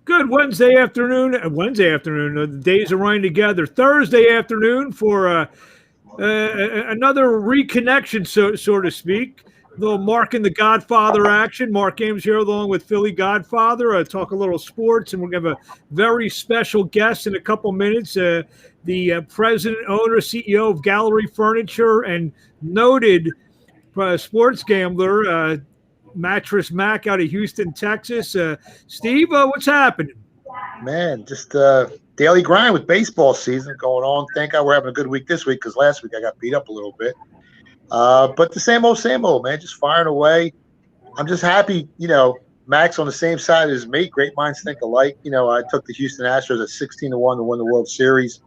Good Wednesday afternoon. The days are running together. Thursday afternoon for another reconnection, so to speak. A little Mark and the Godfather action. Marc Abrams here along with Philly Godfather. Talk a little sports, and we're going to have a very special guest in a couple minutes. The president, owner, CEO of Gallery Furniture and noted sports gambler, Mattress Mack out of Houston, Texas. Steve, what's happening? Man, just daily grind with baseball season going on. Thank God we're having a good week this week because last week I got beat up a little bit. But the same old, man, just firing away. I'm just happy, Mac's on the same side as me. Great minds think alike. I took the Houston Astros at 16-1 to win the World Series.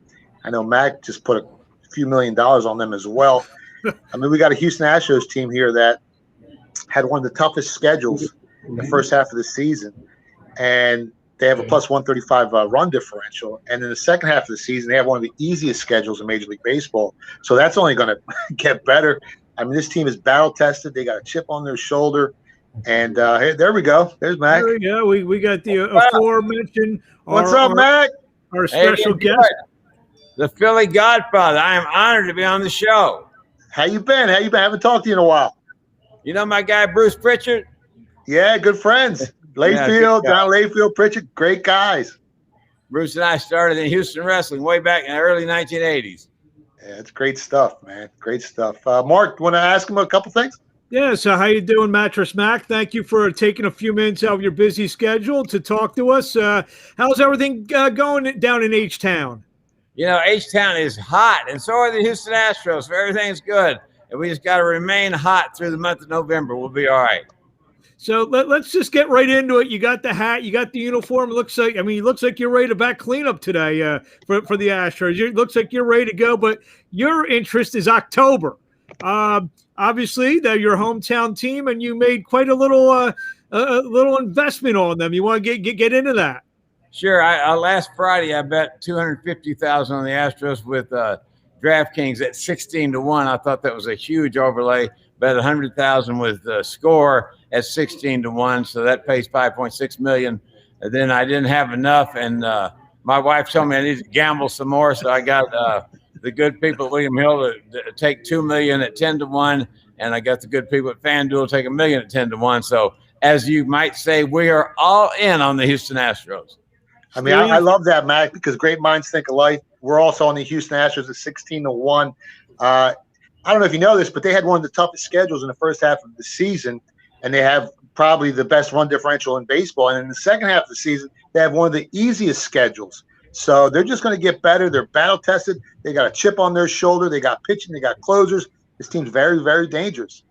I know Mac just put a few $1 million on them as well. I mean, we got a Houston Astros team here that had one of the toughest schedules in the first half of the season, and they have a plus 135 run differential. And in the second half of the season, they have one of the easiest schedules in Major League Baseball. So that's only going to get better. I mean, this team is battle-tested. They got a chip on their shoulder. And hey, there we go. There's Mac. There we go. We got the aforementioned. What's up, Mac? Our special guest. The Philly Godfather. I am honored to be on the show. How you been? I haven't talked to you in a while. You know my guy, Bruce Pritchard? Yeah, good friends. Layfield, Don Layfield, Pritchard, great guys. Bruce and I started in Houston wrestling way back in the early 1980s. Yeah, it's great stuff, man. Great stuff. Mark, want to ask him a couple things? Yeah, so how you doing, Mattress Mack? Thank you for taking a few minutes out of your busy schedule to talk to us. How's everything going down in H-Town? H-Town is hot, and so are the Houston Astros, so everything's good. And we just got to remain hot through the month of November. We'll be all right. So let's just get right into it. You got the hat, you got the uniform. It looks like you're ready to back cleanup today for the Astros. It looks like you're ready to go, but your interest is October. Obviously, they're your hometown team, and you made quite a little investment on them. You want to get into that? Sure. Last Friday, I bet $250,000 on the Astros with DraftKings at 16-1. I thought that was a huge overlay. Bet $100,000 with Score at 16-1, so that pays $5.6 million. And then I didn't have enough, and my wife told me I need to gamble some more, so I got the good people at William Hill to take $2 million at 10-1, and I got the good people at FanDuel take $1 million at 10-1. So, as you might say, we are all in on the Houston Astros. I mean, I love that, Mac, because great minds think alike. We're also on the Houston Astros at 16-1. I don't know if you know this, but they had one of the toughest schedules in the first half of the season, and they have probably the best run differential in baseball. And in the second half of the season, they have one of the easiest schedules. So they're just going to get better. They're battle-tested. They got a chip on their shoulder. They got pitching. They got closers. This team's very, very dangerous.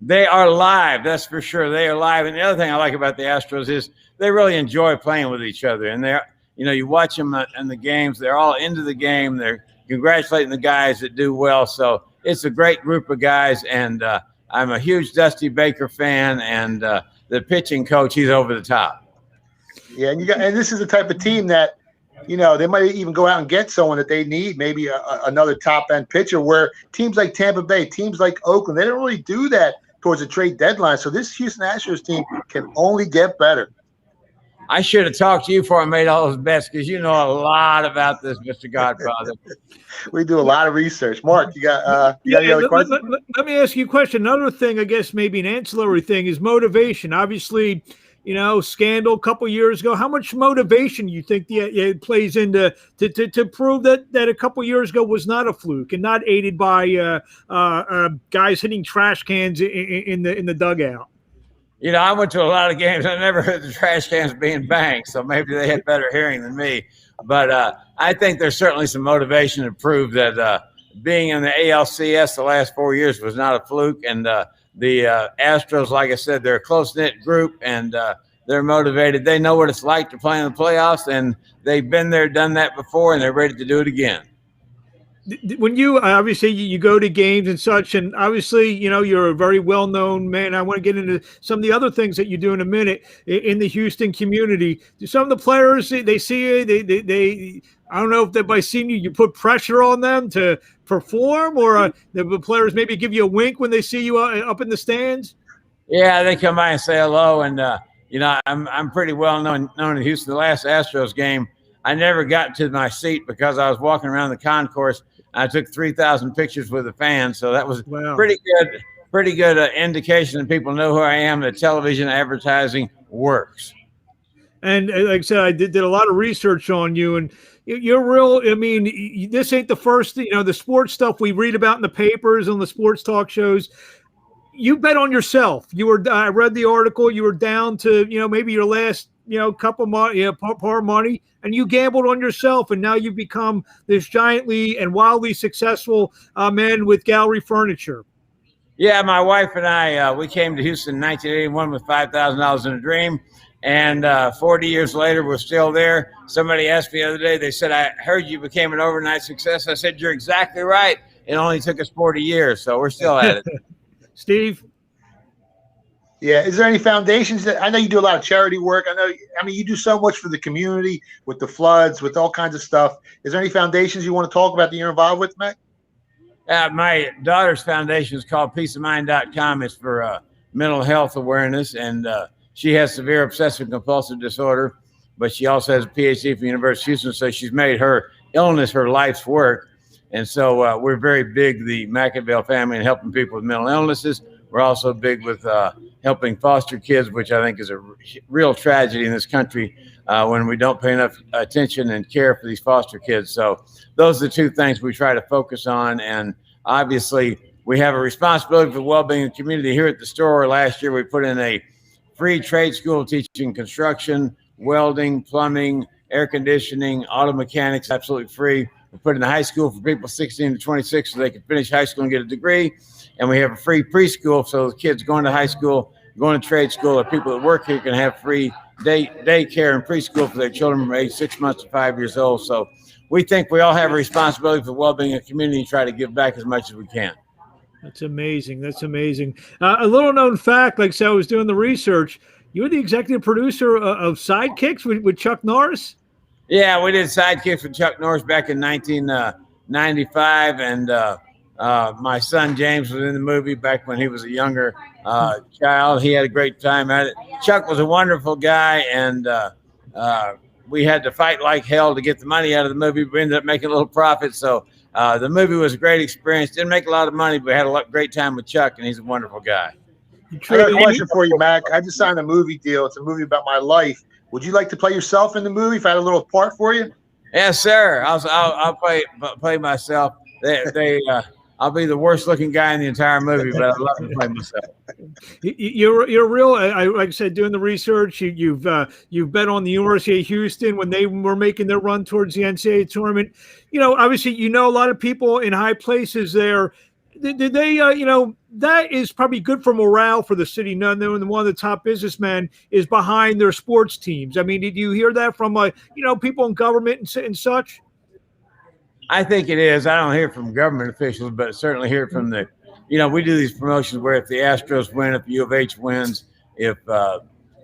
They are live, that's for sure. They are live. And the other thing I like about the Astros is they really enjoy playing with each other. And they're, you watch them in the games. They're all into the game. They're congratulating the guys that do well. So it's a great group of guys. And I'm a huge Dusty Baker fan. And the pitching coach, he's over the top. Yeah, and this is the type of team that, they might even go out and get someone that they need, maybe another top-end pitcher, where teams like Tampa Bay, teams like Oakland, they don't really do that towards a trade deadline. So this Houston Astros team can only get better. I should have talked to you before I made all those bets because you know a lot about this, Mr. Godfather. We do a lot of research. Mark, you got any other questions? Let me ask you a question. Another thing, I guess maybe an ancillary thing, is motivation. Obviously, scandal a couple years ago. How much motivation do you think it plays into to prove that a couple years ago was not a fluke and not aided by guys hitting trash cans in the dugout? I went to a lot of games. I never heard the trash cans being banged, so maybe they had better hearing than me. But I think there's certainly some motivation to prove that being in the ALCS the last 4 years was not a fluke. And the Astros, like I said, they're a close-knit group, and they're motivated. They know what it's like to play in the playoffs, and they've been there, done that before, and they're ready to do it again. When you obviously you go to games and such, and obviously you're a very well-known man. I want to get into some of the other things that you do in a minute in the Houston community. Do some of the players, they see you, they I don't know if by seeing you put pressure on them to perform, or the players maybe give you a wink when they see you up in the stands? Yeah, they come by and say hello, and I'm pretty well known in Houston. The last Astros game, I never got to my seat because I was walking around the concourse. I took 3,000 pictures with the fans, so that was pretty good indication that people know who I am. That television advertising works. And like I said, I did a lot of research on you, and you're real. I mean, this ain't the first, the sports stuff we read about in the papers on the sports talk shows. You bet on yourself. I read the article. You were down to, maybe your last, cup of money, part money, and you gambled on yourself. And now you've become this giantly and wildly successful man with gallery furniture. Yeah, my wife and I, we came to Houston in 1981 with $5,000 in a dream. And 40 years later, we're still there. Somebody asked me the other day, they said, I heard you became an overnight success. I said, you're exactly right. It only took us 40 years, so we're still at it. Steve? Yeah. Is there any foundations I know you do a lot of charity work. I mean, you do so much for the community with the floods, with all kinds of stuff. Is there any foundations you want to talk about that you're involved with, Mac? My daughter's foundation is called peaceofmind.com. It's for mental health awareness, and she has severe obsessive compulsive disorder, but she also has a PhD from the University of Houston, so she's made her illness her life's work. And so we're very big, the Machiavelli family, in helping people with mental illnesses. We're also big with helping foster kids, which I think is a real tragedy in this country when we don't pay enough attention and care for these foster kids. So those are the two things we try to focus on. And obviously, we have a responsibility for the well-being of the community. Here at the store last year, we put in a free trade school teaching construction, welding, plumbing, air conditioning, auto mechanics, absolutely free. We put in the high school for people 16 to 26 so they can finish high school and get a degree. And we have a free preschool so the kids going to high school, going to trade school, or people that work here can have free daycare and preschool for their children from age 6 months to 5 years old. So we think we all have a responsibility for the well-being of the community and try to give back as much as we can. That's amazing. That's amazing. A little known fact, like I said, I was doing the research. You were the executive producer of Sidekicks with Chuck Norris? Yeah, we did Sidekicks with Chuck Norris back in 1995, and my son James was in the movie back when he was a younger child. He had a great time at it. Chuck was a wonderful guy, and we had to fight like hell to get the money out of the movie. We ended up making a little profit, so the movie was a great experience. Didn't make a lot of money, but had a great time with Chuck, and he's a wonderful guy. I got a question for you, Mac. I just signed a movie deal. It's a movie about my life. Would you like to play yourself in the movie if I had a little part for you? Yes, sir. I'll play myself. I'll be the worst looking guy in the entire movie, but I'd love to play myself. You're real. Like I said, doing the research, you've bet on the University of Houston when they were making their run towards the NCAA tournament. Obviously, a lot of people in high places there. Did they, that is probably good for morale for the city. None, one of the top businessmen is behind their sports teams. I mean, did you hear that from, people in government and such? I think it is. I don't hear it from government officials, but certainly hear it from the, we do these promotions where if the Astros win, if U of H wins, if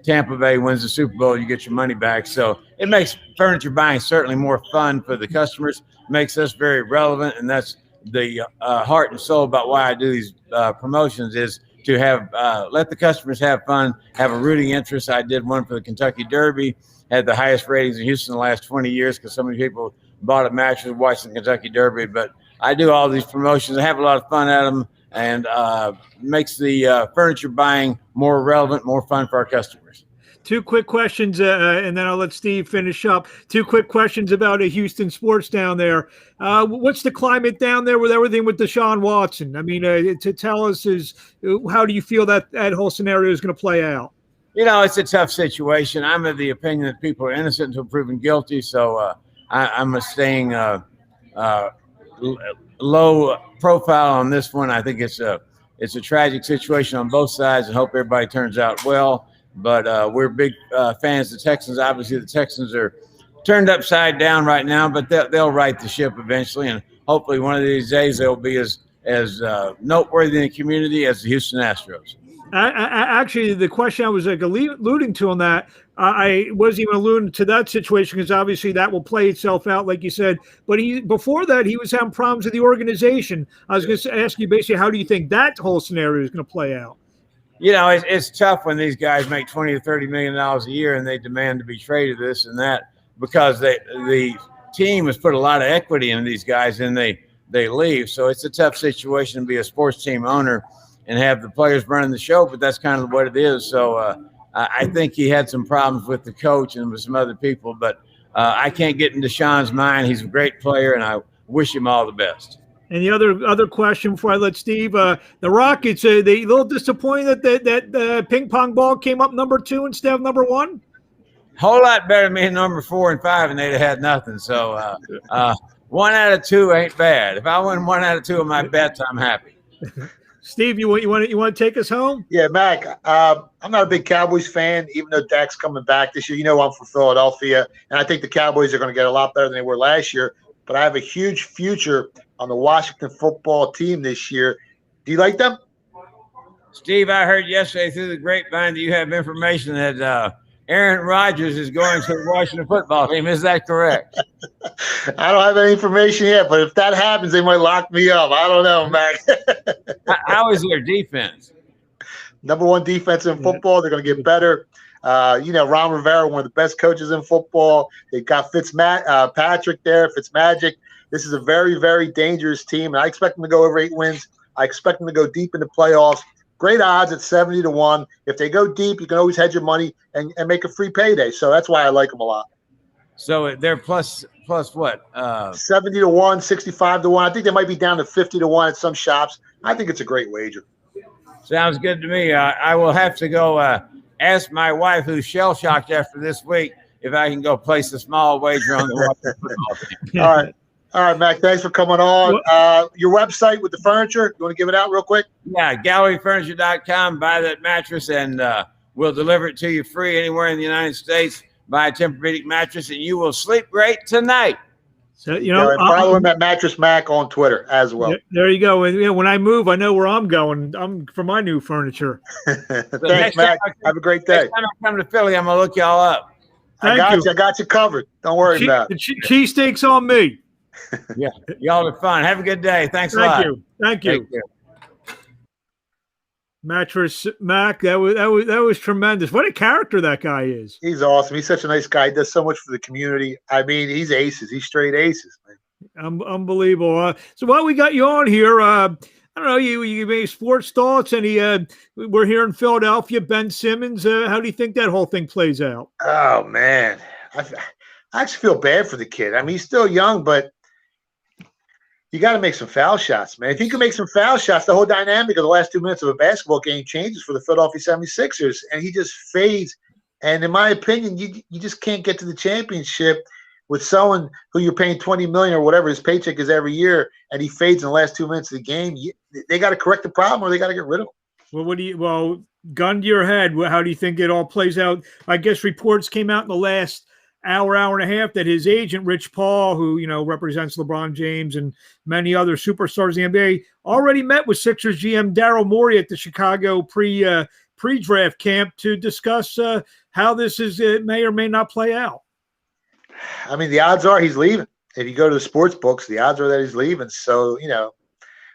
Tampa Bay wins the Super Bowl, you get your money back. So it makes furniture buying certainly more fun for the customers, makes us very relevant, and that's the heart and soul about why I do these promotions is to have let the customers have fun, have a rooting interest. I did one for the Kentucky Derby, had the highest ratings in Houston in the last 20 years because so many people bought a mattress watching the Kentucky Derby. But I do all these promotions. I have a lot of fun at them, and makes the furniture buying more relevant, more fun for our customers. Two quick questions, and then I'll let Steve finish up. Two quick questions about Houston sports down there. What's the climate down there with everything with Deshaun Watson? I mean, to tell us how do you feel that whole scenario is going to play out? It's a tough situation. I'm of the opinion that people are innocent until proven guilty. So I'm staying low profile on this one. I think it's a tragic situation on both sides, and hope everybody turns out well. But we're big fans of the Texans. Obviously, the Texans are turned upside down right now, but they'll right the ship eventually. And hopefully one of these days they'll be as noteworthy in the community as the Houston Astros. Actually, the question I was alluding to on that, I wasn't even alluding to that situation because obviously that will play itself out, like you said. But before that, he was having problems with the organization. I was going to ask you basically, how do you think that whole scenario is going to play out? it's tough when these guys make $20 or $30 million a year and they demand to be traded this and that because the team has put a lot of equity in these guys and they leave. So it's a tough situation to be a sports team owner and have the players running the show, but that's kind of what it is. So I think he had some problems with the coach and with some other people, but I can't get into Sean's mind. He's a great player, and I wish him all the best. And the other question before I let Steve, the Rockets, they a little disappointed that ping pong ball came up number 2 instead of number 1? Whole lot better than me number 4 and 5, and they'd have had nothing. So 1 out of 2 ain't bad. If I win 1 out of 2 of my bets, I'm happy. Steve, you want to take us home? Yeah, Mac. I'm not a big Cowboys fan, even though Dak's coming back this year. I'm from Philadelphia, and I think the Cowboys are going to get a lot better than they were last year. But I have a huge future on the Washington football team this year. Do you like them? Steve, I heard yesterday through the grapevine that you have information that Aaron Rodgers is going to the Washington football team. Is that correct? I don't have any information yet, but if that happens, they might lock me up. I don't know, Mac. How is their defense? Number 1 defense in football. They're going to get better. Ron Rivera, one of the best coaches in football. They've got Patrick there, Fitzmagic. This is a very, very dangerous team, and I expect them to go over 8 wins. I expect them to go deep in the playoffs. Great odds at 70-1. If they go deep, you can always hedge your money and make a free payday. So that's why I like them a lot. So they're plus what? 70-1, 65-1. I think they might be down to 50-1 at some shops. I think it's a great wager. Sounds good to me. I will have to go ask my wife, who's shell-shocked after this week, if I can go place a small wager on the Washington football team. All right, Mac, thanks for coming on. Your website with the furniture, you want to give it out real quick? Yeah, galleryfurniture.com. Buy that mattress, and we'll deliver it to you free anywhere in the United States. Buy a Tempur-Pedic mattress, and you will sleep great tonight. So, follow him at Mattress Mack on Twitter as well. There you go. And when I move, I know where I'm going. I'm for my new furniture. Thanks, Mac. Have a great day. Next time I come to Philly, I'm going to look y'all up. I got you covered. Don't worry about it. The cheesesteaks on me. Yeah, y'all are fun. Have a good day. Thanks a lot. Thank you. Mattress Mack, that was tremendous. What a character that guy is. He's awesome. He's such a nice guy. He does so much for the community. I mean, he's aces. He's straight aces, man. Unbelievable. So while we got you on here, I don't know, you made sports thoughts, and we're here in Philadelphia. Ben Simmons, how do you think that whole thing plays out? Oh man, I actually feel bad for the kid. I mean, he's still young, but you got to make some foul shots, man. If you can make some foul shots, the whole dynamic of the last 2 minutes of a basketball game changes for the Philadelphia 76ers, and he just fades. And in my opinion, you just can't get to the championship with someone who you're paying $20 million or whatever his paycheck is every year, and he fades in the last 2 minutes of the game. They got to correct the problem, or they got to get rid of him. Well, gun to your head, how do you think it all plays out? I guess reports came out in the last hour and a half that his agent, Rich Paul, who represents LeBron James and many other superstars in the NBA, already met with Sixers GM Daryl Morey at the Chicago pre-draft camp to discuss how this may or may not play out. I mean, the odds are he's leaving. If you go to the sports books, the odds are that he's leaving. So,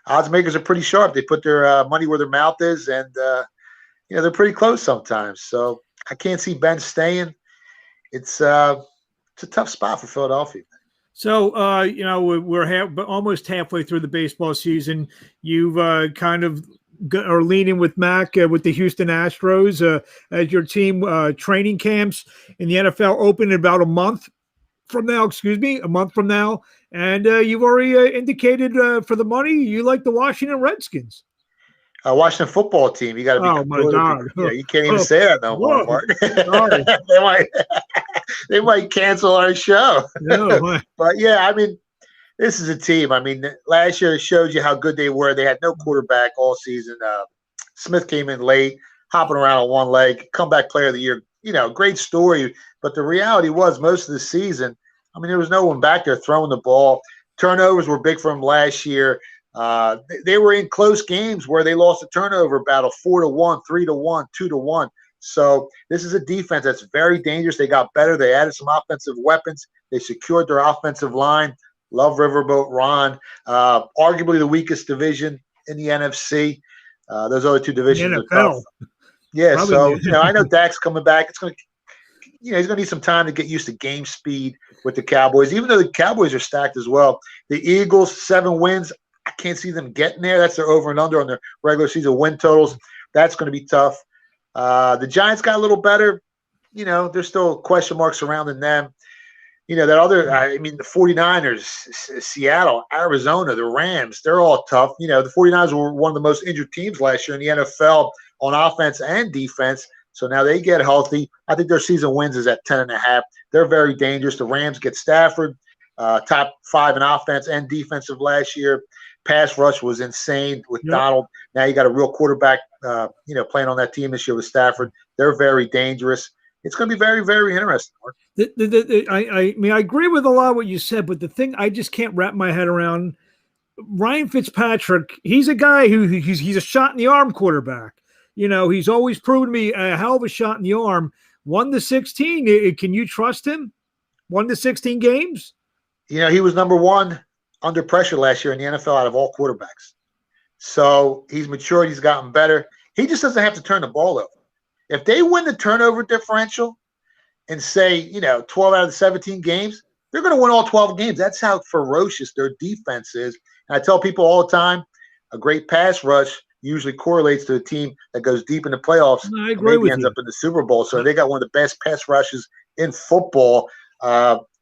odds makers are pretty sharp. They put their money where their mouth is, and they're pretty close sometimes. So I can't see Ben staying. It's a tough spot for Philadelphia. So, we're almost halfway through the baseball season. You've kind of are leaning with Mac with the Houston Astros as your team. Training camps in the NFL open in about a month from now. And you've already indicated for the money you like the Washington Redskins. Washington football team. You got to be. Oh my God! You can't even say that no more, Mark. they might cancel our show. No, but yeah, I mean, this is a team. I mean, last year showed you how good they were. They had no quarterback all season. Smith came in late, hopping around on one leg, comeback player of the year. Great story. But the reality was most of the season, I mean, there was no one back there throwing the ball. Turnovers were big for them last year. They were in close games where they lost a turnover battle 4-1, 3-1, 2-1. So this is a defense that's very dangerous. They got better. They added some offensive weapons. They secured their offensive line. Love Riverboat Ron. Arguably the weakest division in the NFC. Those other two divisions are tough. NFL. Yeah, Probably. so I know Dak's coming back. It's going to, he's going to need some time to get used to game speed with the Cowboys. Even though the Cowboys are stacked as well, the Eagles 7 wins. I can't see them getting there. That's their over and under on their regular season win totals. That's going to be tough. The Giants got a little better. There's still question marks surrounding them. The 49ers, Seattle, Arizona, the Rams, they're all tough. The 49ers were one of the most injured teams last year in the NFL on offense and defense. So now they get healthy. I think their season wins is at 10.5. They're very dangerous. The Rams get Stafford, top 5 in offense and defensive last year. Pass rush was insane with Donald. Now you got a real quarterback, playing on that team this year with Stafford. They're very dangerous. It's going to be very, very interesting. I agree with a lot of what you said, but the thing I just can't wrap my head around, Ryan Fitzpatrick, he's a guy he's a shot in the arm quarterback. He's always proven to me a hell of a shot in the arm. 1-16, can you trust him? 1-16 games? He was number 1 under pressure last year in the NFL out of all quarterbacks. So he's matured. He's gotten better. He just doesn't have to turn the ball over. If they win the turnover differential and say, 12 out of the 17 games, they're going to win all 12 games. That's how ferocious their defense is. And I tell people all the time, a great pass rush usually correlates to a team that goes deep in the playoffs and maybe ends up in the Super Bowl. So they got one of the best pass rushes in football.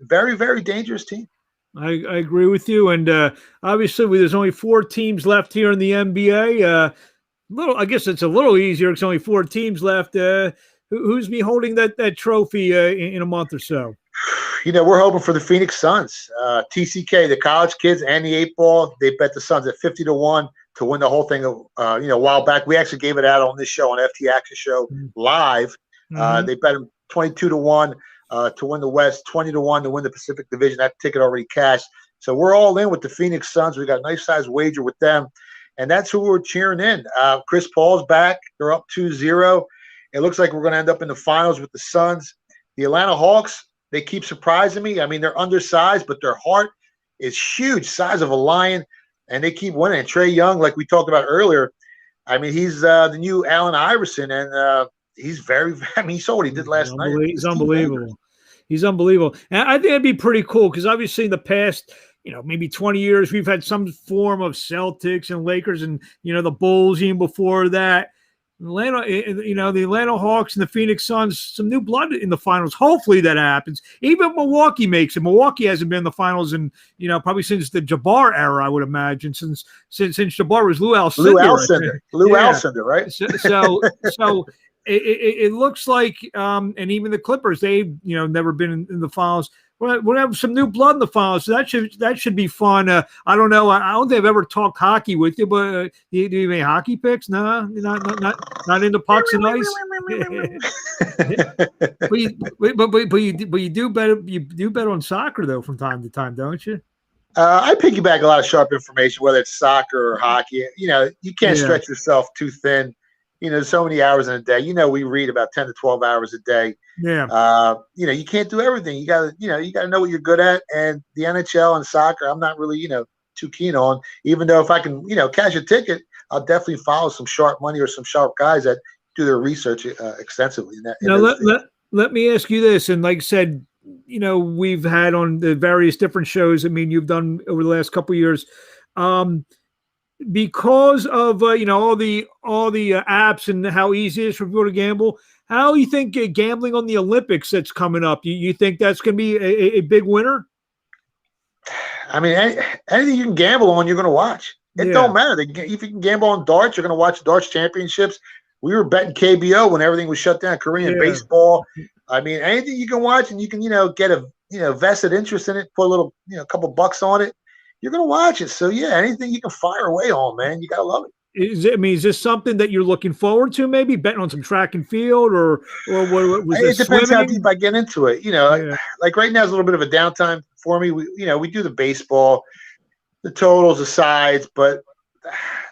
Very, very dangerous team. I agree with you. And obviously, there's only 4 teams left here in the NBA. I guess it's a little easier because only 4 teams left. Who's be holding that trophy in a month or so? We're hoping for the Phoenix Suns. TCK, the college kids, and the 8-ball. They bet the Suns at 50-1 to win the whole thing. A while back, we actually gave it out on this show, on FT Action Show live. They bet them 22-1 to win the West, 20-1 to win the Pacific Division. That ticket already cashed. So we're all in with the Phoenix Suns. We got a nice size wager with them. And that's who we're cheering in. Chris Paul's back. They're up 2-0. It looks like we're going to end up in the finals with the Suns. The Atlanta Hawks, they keep surprising me. I mean, they're undersized, but their heart is huge, size of a lion, and they keep winning. Trae Young, like we talked about earlier, I mean, he's the new Allen Iverson, and he's you saw what he did last night. He's unbelievable. He's unbelievable. And I think it'd be pretty cool because obviously in the past – maybe 20 years, we've had some form of Celtics and Lakers and, the Bulls even before that. Atlanta, the Atlanta Hawks and the Phoenix Suns, some new blood in the finals. Hopefully that happens. Even Milwaukee makes it. Milwaukee hasn't been in the finals in, probably since the Jabbar era, I would imagine, since Jabbar was Lou Alcindor. Lou Alcindor, right? So it looks like, and even the Clippers, they've, never been in the finals. We'll have some new blood in the finals, so that should be fun. I don't know. I don't think I've ever talked hockey with you, but do you have any hockey picks? No, not into pucks and ice. but you do bet on soccer though from time to time, don't you? I piggyback a lot of sharp information, whether it's soccer or hockey. You can't stretch yourself too thin. So many hours in a day. We read about 10 to 12 hours a day. Yeah. You can't do everything. You gotta know what you're good at. And the NHL and soccer, I'm not really, too keen on. Even though if I can, cash a ticket, I'll definitely follow some sharp money or some sharp guys that do their research extensively. Let me ask you this. And like I said, we've had on the various different shows. I mean, you've done over the last couple of years. Because of all the apps and how easy it is for people to gamble, how do you think gambling on the Olympics that's coming up? You think that's going to be a big winner? I mean, anything you can gamble on, you're going to watch. It don't matter. If you can gamble on darts, you're going to watch darts championships. We were betting KBO when everything was shut down. Korean baseball. I mean, anything you can watch and you can get a vested interest in it. Put a little couple bucks on it. You're going to watch it. So, anything you can fire away on, man, you got to love it. Is this something that you're looking forward to, maybe betting on some track and field or what was it? It depends how deep I get into it. Like right now is a little bit of a downtime for me. We do the baseball, the totals, the sides, but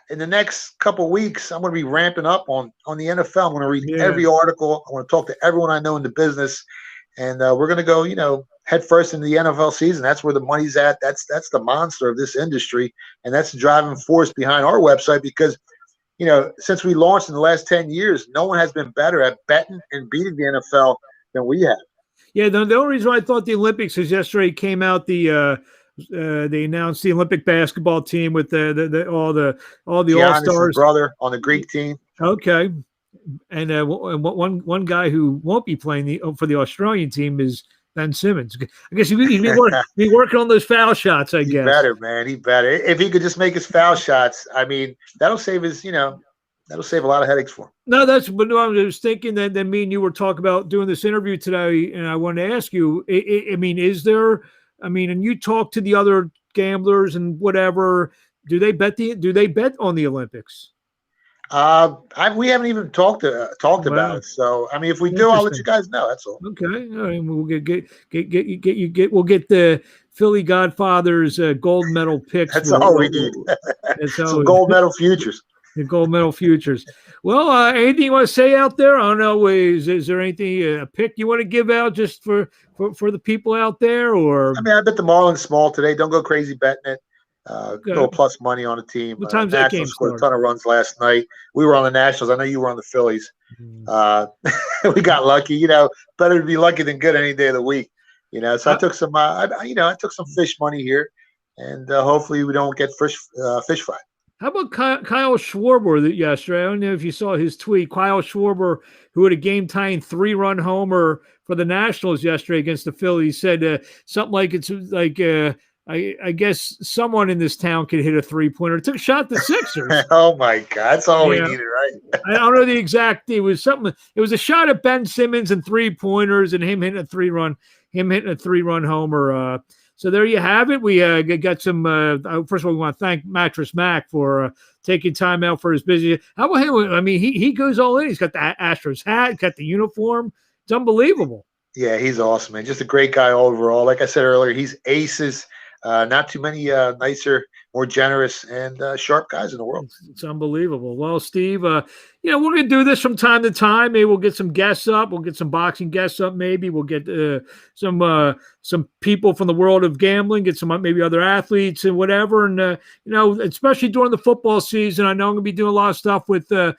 in the next couple of weeks, I'm going to be ramping up on the NFL. I'm going to read every article. I want to talk to everyone I know in the business. And we're going to go, head first into the NFL season. That's where the money's at. That's the monster of this industry. And that's the driving force behind our website because since we launched in the last 10 years, no one has been better at betting and beating the NFL than we have. Yeah, the only reason why I thought the Olympics is yesterday came out they announced the Olympic basketball team with all the all-stars brother on the Greek team. Okay, and one guy who won't be playing for the Australian team is Ben Simmons. I guess he'd be working on those foul shots. I guess better, man. He better if he could just make his foul shots. I mean, that'll save that'll save a lot of headaches for him. No, but no, I was thinking that me and you were talking about doing this interview today, and I wanted to ask you. I mean, is there? I mean, and you talk to the other gamblers and whatever. Do they bet on the Olympics? We haven't even talked about it. So I mean, if we do, I'll let you guys know. That's all. Okay, all right. We'll we'll get the Philly Godfathers gold medal picks. That's all we need. Some gold medal futures. The gold medal futures. Well, anything you want to say out there? I don't know. Is there anything a pick you want to give out just for the people out there? Or I mean, I bet the Marlins small today. Don't go crazy betting it. Little plus money on a team. What time's that game scored a ton of runs last night. We were on the Nationals. I know you were on the Phillies. We got lucky. Better to be lucky than good any day of the week. So I took some. I took some fish money here, and hopefully we don't get fish fried. How about Kyle Schwarber yesterday? I don't know if you saw his tweet. Kyle Schwarber, who had a game-tying 3-run homer for the Nationals yesterday against the Phillies, said something like it's like. I guess someone in this town could hit a 3-pointer. Took a shot at the Sixers. Oh my God, that's all we needed, right? I don't know the exact. It was something. It was a shot at Ben Simmons and 3-pointers, and him hitting a 3-run homer. So there you have it. We got some. First of all, we want to thank Mattress Mack for taking time out for his busy. How about him? I mean, he goes all in. He's got the Astros hat, got the uniform. It's unbelievable. Yeah, he's awesome, man. Just a great guy overall. Like I said earlier, he's aces. Not too many nicer, more generous, and sharp guys in the world. It's unbelievable. Well, Steve, we're going to do this from time to time. Maybe we'll get some guests up. We'll get some boxing guests up. Maybe we'll get some people from the world of gambling, get some maybe other athletes and whatever. And, especially during the football season, I know I'm going to be doing a lot of stuff with the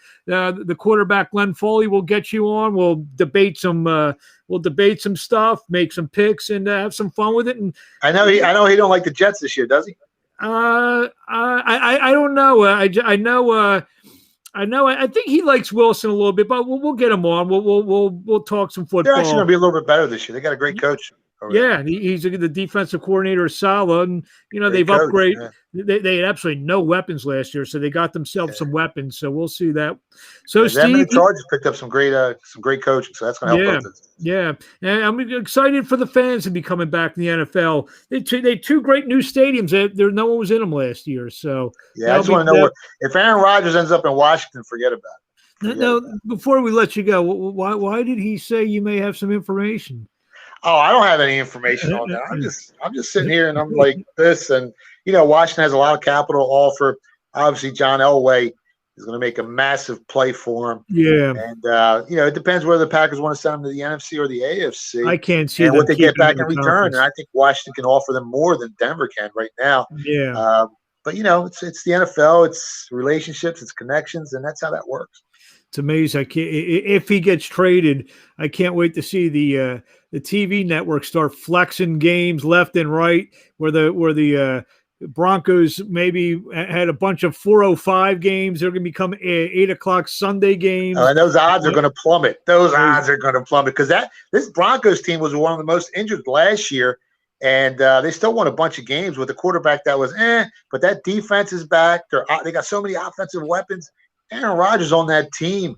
quarterback, Len Foley. We'll get you on. We'll debate some stuff, make some picks, and have some fun with it. And I know he don't like the Jets this year, does he? I don't know. I know. I think he likes Wilson a little bit, but we'll get him on. We'll talk some football. They're actually going to be a little bit better this year. They got a great coach. Yeah, and he's the defensive coordinator of Saleh, and they've upgraded. Yeah. They had absolutely no weapons last year, so they got themselves some weapons. So we'll see that. So Steve, the Chargers picked up some great coaching, so that's going to help. Yeah, and I'm excited for the fans to be coming back in the NFL. They two great new stadiums. There no one was in them last year, so yeah, I just want to know if Aaron Rodgers ends up in Washington, forget about it. No, before we let you go, why did he say you may have some information? Oh, I don't have any information on that. I'm just sitting here and I'm like this, and Washington has a lot of capital to offer. Obviously, John Elway is going to make a massive play for him. Yeah, and it depends whether the Packers want to send him to the NFC or the AFC. I can't see and what they get back in return. And I think Washington can offer them more than Denver can right now. Yeah, but it's the NFL. It's relationships. It's connections, and that's how that works. It's amazing. If he gets traded, I can't wait to see the TV network start flexing games left and right, where the Broncos maybe had a bunch of 4:05 games. They're going to become 8:00 Sunday games. And those odds are going to plummet. Because this Broncos team was one of the most injured last year, and they still won a bunch of games with a quarterback that was but that defense is back. They got so many offensive weapons. Aaron Rodgers on that team,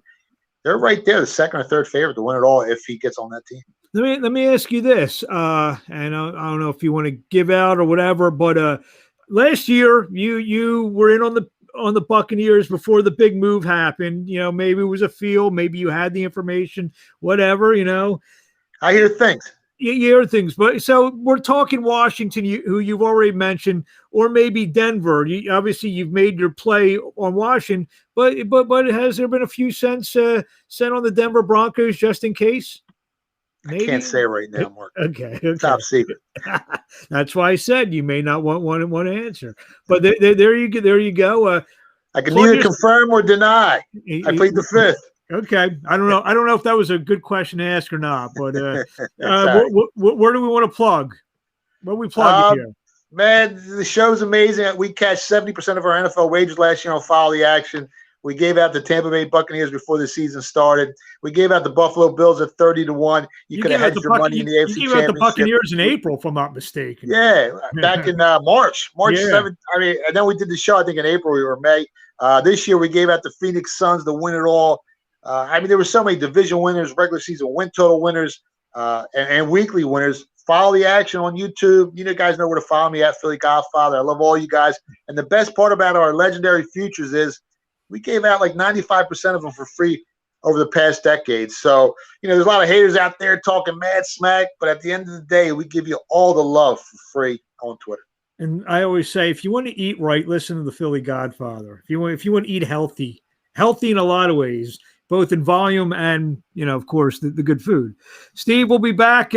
they're right there, the second or third favorite to win it all if he gets on that team. Let me ask you this, and I don't know if you want to give out or whatever, but last year you were in on the Buccaneers before the big move happened. Maybe it was a feel, maybe you had the information, whatever. I hear things. You hear things, but so we're talking Washington, who you've already mentioned, or maybe Denver. Obviously, you've made your play on Washington, but has there been a few cents sent on the Denver Broncos just in case? Maybe? I can't say right now, Mark. Okay. Top secret. That's why I said you may not want to answer. But there you go. I can Well, neither confirm or deny. I plead the fifth. Okay, I don't know. I don't know if that was a good question to ask or not, but Right. where do we want to plug? What are we plugging here? Man, the show's amazing. We cashed 70% of our NFL wagers last year on Follow the Action. We gave out the Tampa Bay Buccaneers before the season started. We gave out the Buffalo Bills at 30-1. You could have hedged your money in the AFC Championship. You gave out the Buccaneers in April, if I'm not mistaken. Yeah, back in March Yeah. 7th. I mean, and then we did the show, I think, in April or May. This year, we gave out the Phoenix Suns to win it all. I mean, there were so many division winners, regular season win total winners, and weekly winners. Follow the action on YouTube. You guys know where to follow me at Philly Godfather. I love all you guys. And the best part about our legendary futures is we gave out like 95% of them for free over the past decade. So, there's a lot of haters out there talking mad smack, but at the end of the day, we give you all the love for free on Twitter. And I always say, if you want to eat right, listen to the Philly Godfather. If you want to eat healthy in a lot of ways, both in volume and, of course, the good food. Steve will be back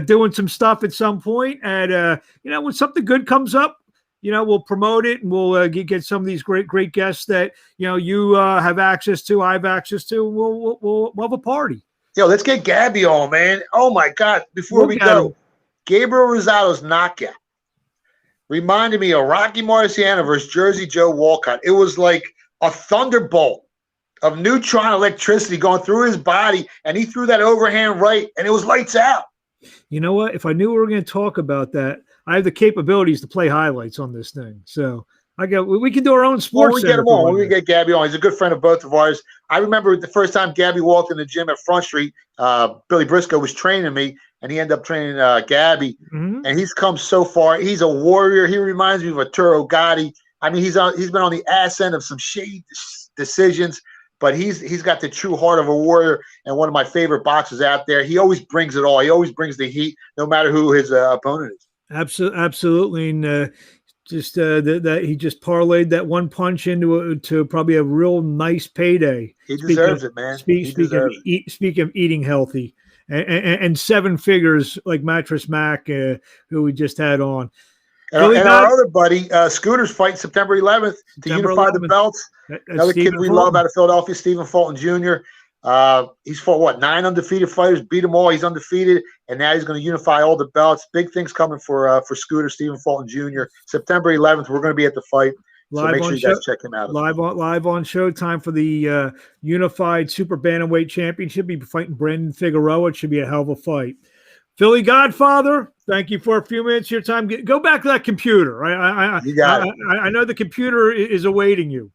doing some stuff at some point. And, when something good comes up, we'll promote it and we'll get some of these great guests that, you have access to, I have access to. We'll have a party. Yo, let's get Gabby on, man. Oh, my God. Before we go, Gabriel Rosado's knockout reminded me of Rocky Marciano versus Jersey Joe Walcott. It was like a thunderbolt of neutron electricity going through his body, and he threw that overhand right, and it was lights out. You know what? If I knew we were going to talk about that, I have the capabilities to play highlights on this thing. So we can do our own sports. We get him on. We get Gabby on. He's a good friend of both of ours. I remember the first time Gabby walked in the gym at Front Street, Billy Briscoe was training me, and he ended up training Gabby. Mm-hmm. And he's come so far. He's a warrior. He reminds me of Arturo Gatti. I mean, he's been on the ass end of some shady decisions, but he's got the true heart of a warrior and one of my favorite boxers out there. He always brings it all. He always brings the heat, no matter who his opponent is. Absolutely. And that he just parlayed that one punch into probably a real nice payday. He deserves it, man. Speaking of eating healthy and seven figures like Mattress Mack, who we just had on. And our other buddy, Scooter's fighting September 11th to unify the belts. Another kid we love out of Philadelphia, Stephen Fulton Jr. He's fought, 9 undefeated fighters, beat them all. He's undefeated, and now he's going to unify all the belts. Big things coming for Scooter, Stephen Fulton Jr. September 11th, we're going to be at the fight. So make sure you guys check him out. Live on Showtime for the Unified Super Bantamweight Championship. He'll be fighting Brandon Figueroa. It should be a hell of a fight. Philly Godfather, thank you for a few minutes of your time. Go back to that computer. You got it. I know the computer is awaiting you.